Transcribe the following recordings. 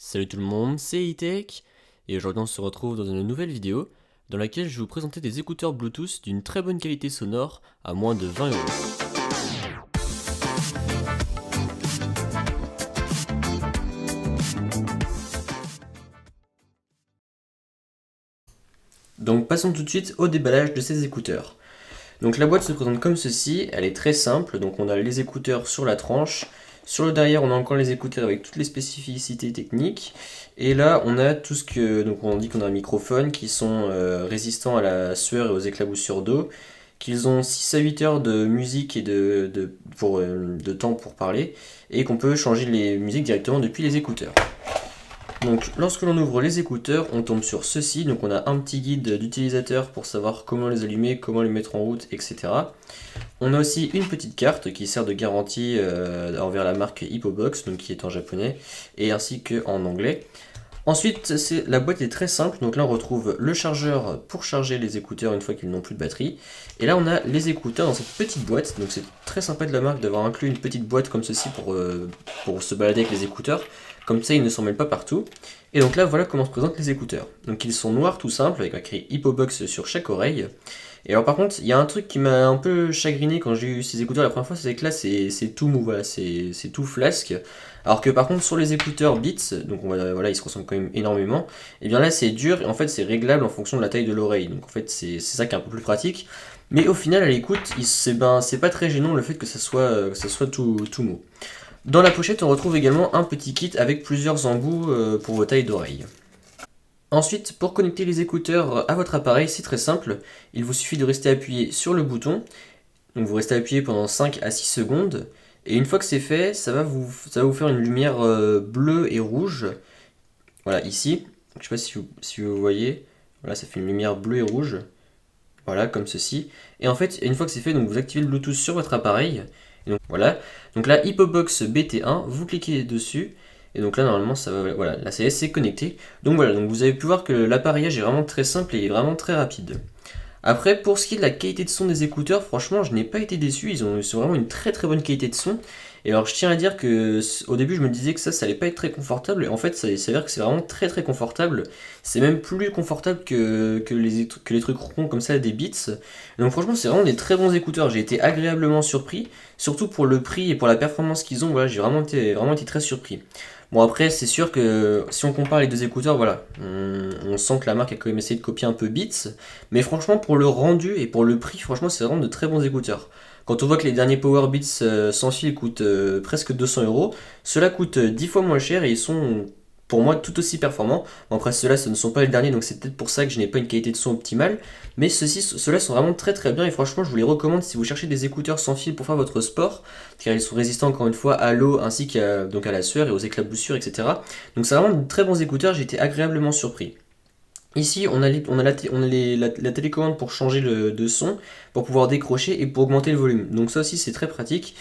Salut tout le monde, c'est E-Tech, et aujourd'hui on se retrouve dans une nouvelle vidéo dans laquelle je vais vous présenter des écouteurs Bluetooth d'une très bonne qualité sonore à moins de 20 euros. Donc passons tout de suite au déballage de ces écouteurs. Donc la boîte se présente comme ceci, elle est très simple, donc on a les écouteurs sur la tranche, sur le derrière on a encore les écouteurs avec toutes les spécificités techniques, et là on a tout ce que, donc on dit qu'on a un microphone qui sont résistants à la sueur et aux éclaboussures d'eau, qu'ils ont 6 à 8 heures de musique et de temps pour parler, et qu'on peut changer les musiques directement depuis les écouteurs. Donc lorsque l'on ouvre les écouteurs, on tombe sur ceci, donc on a un petit guide d'utilisateur pour savoir comment les allumer, comment les mettre en route, etc. On a aussi une petite carte qui sert de garantie envers la marque Hippobox, donc qui est en japonais, et ainsi qu'en anglais. Ensuite, la boîte est très simple, donc là on retrouve le chargeur pour charger les écouteurs une fois qu'ils n'ont plus de batterie. Et là on a les écouteurs dans cette petite boîte, donc c'est très sympa de la marque d'avoir inclus une petite boîte comme ceci pour se balader avec les écouteurs. Comme ça ils ne s'en mêlent pas partout. Et donc là voilà comment se présentent les écouteurs. Donc ils sont noirs tout simple, avec écrit Hippobox sur chaque oreille. Et alors par contre, il y a un truc qui m'a un peu chagriné quand j'ai eu ces écouteurs la première fois, c'est que là c'est tout mou, voilà, c'est tout flasque. Alors que par contre sur les écouteurs Beats, donc voilà, ils se ressemblent quand même énormément, et bien là c'est dur et en fait c'est réglable en fonction de la taille de l'oreille. Donc en fait c'est ça qui est un peu plus pratique. Mais au final à l'écoute, c'est pas très gênant le fait que ça soit tout mou. Dans la pochette, on retrouve également un petit kit avec plusieurs embouts pour vos tailles d'oreilles. Ensuite, pour connecter les écouteurs à votre appareil, c'est très simple. Il vous suffit de rester appuyé sur le bouton. Donc vous restez appuyé pendant 5 à 6 secondes. Et une fois que c'est fait, ça va vous faire une lumière bleue et rouge. Voilà, ici. Je ne sais pas si vous voyez. Voilà, ça fait une lumière bleue et rouge. Voilà, comme ceci. Et en fait, une fois que c'est fait, donc vous activez le Bluetooth sur votre appareil. Et donc voilà. Donc là, Hippobox BT1, vous cliquez dessus. Et donc là, normalement, ça va. Voilà, là, c'est connecté. Donc voilà, donc vous avez pu voir que l'appareillage est vraiment très simple et est vraiment très rapide. Après, pour ce qui est de la qualité de son des écouteurs, franchement, je n'ai pas été déçu. Ils ont vraiment une très très bonne qualité de son. Et alors, je tiens à dire que au début, je me disais que ça allait pas être très confortable. Et en fait, ça s'avère que c'est vraiment très très confortable. C'est même plus confortable que les trucs ronds comme ça des Beats. Donc, franchement, c'est vraiment des très bons écouteurs. J'ai été agréablement surpris. Surtout pour le prix et pour la performance qu'ils ont. Voilà, j'ai vraiment été très surpris. Bon après c'est sûr que si on compare les deux écouteurs, voilà, on sent que la marque a quand même essayé de copier un peu Beats, mais franchement pour le rendu et pour le prix, franchement c'est vraiment de très bons écouteurs. Quand on voit que les derniers Power Beats sans fil coûtent presque 200 euros, ceux-là coûtent 10 fois moins cher et ils sont pour moi tout aussi performants. Bon, après ceux-là ce ne sont pas les derniers donc c'est peut-être pour ça que je n'ai pas une qualité de son optimale, mais ceux-là sont vraiment très très bien et franchement je vous les recommande si vous cherchez des écouteurs sans fil pour faire votre sport, car ils sont résistants encore une fois à l'eau ainsi donc à la sueur et aux éclaboussures, etc. Donc c'est vraiment de très bons écouteurs, j'ai été agréablement surpris. Ici, on a la télécommande pour changer de son, pour pouvoir décrocher et pour augmenter le volume. Donc ça aussi, c'est très pratique.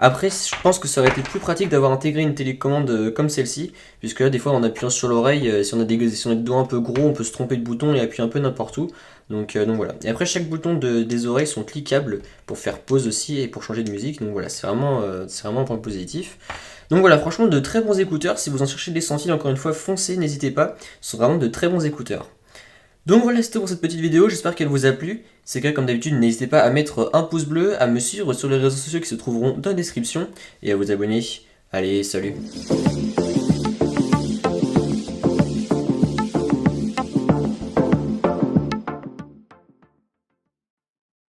Après, je pense que ça aurait été plus pratique d'avoir intégré une télécommande comme celle-ci, puisque là, des fois, en appuyant sur l'oreille, si on a des doigts un peu gros, on peut se tromper de bouton et appuyer un peu n'importe où. Donc voilà. Et après, chaque bouton des oreilles sont cliquables pour faire pause aussi et pour changer de musique. Donc voilà, c'est vraiment un point positif. Donc voilà, franchement, de très bons écouteurs. Si vous en cherchez des sentiers, encore une fois, foncez, n'hésitez pas. Ce sont vraiment de très bons écouteurs. Donc voilà, c'était pour cette petite vidéo, j'espère qu'elle vous a plu. C'est le cas, comme d'habitude, n'hésitez pas à mettre un pouce bleu, à me suivre sur les réseaux sociaux qui se trouveront dans la description et à vous abonner. Allez, salut!